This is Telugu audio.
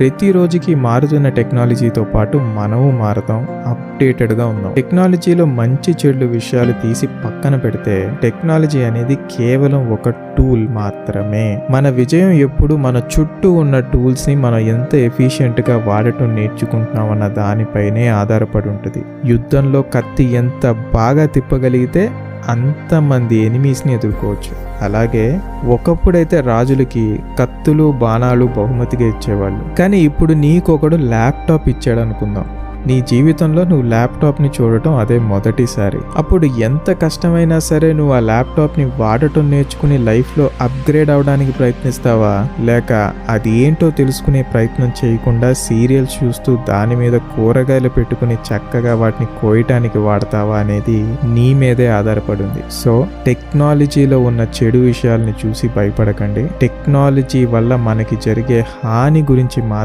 ప్రతి రోజుకి మారుతున్న టెక్నాలజీతో పాటు మనము మారతాం, అప్డేటెడ్గా ఉందాం. టెక్నాలజీలో మంచి చెడు విషయాలు తీసి పక్కన పెడితే టెక్నాలజీ అనేది కేవలం ఒక టూల్ మాత్రమే. మన విజయం ఎప్పుడు మన చుట్టూ ఉన్న టూల్స్ని మనం ఎంత ఎఫిషియెంట్గా వాడటం నేర్చుకుంటున్నాం అన్న దానిపైనే ఆధారపడి ఉంటుంది. యుద్ధంలో కత్తి ఎంత బాగా తిప్పగలిగితే అంతమంది ఎనిమీస్ని ఎదుర్కోవచ్చు. అలాగే ఒకప్పుడైతే రాజులకి కత్తులు బాణాలు బహుమతిగా ఇచ్చేవాళ్ళు. కానీ ఇప్పుడు నీకొకడు ల్యాప్టాప్ ఇచ్చాడు అనుకుందాం. నీ జీవితంలో నువ్వు ల్యాప్టాప్ని చూడటం అదే మొదటిసారి. అప్పుడు ఎంత కష్టమైనా సరే నువ్వు ఆ ల్యాప్టాప్ని వాడటం నేర్చుకుని లైఫ్లో అప్గ్రేడ్ అవడానికి ప్రయత్నిస్తావా, లేక అది ఏంటో తెలుసుకునే ప్రయత్నం చేయకుండా సీరియల్స్ చూస్తూ దాని మీద కూరగాయలు పెట్టుకుని చక్కగా వాటిని కోయటానికి వాడతావా అనేది నీ మీదే ఆధారపడి ఉంది. సో టెక్నాలజీలో ఉన్న చెడు విషయాల్ని చూసి భయపడకండి. టెక్నాలజీ వల్ల మనకి జరిగే హాని గురించి మాత్రం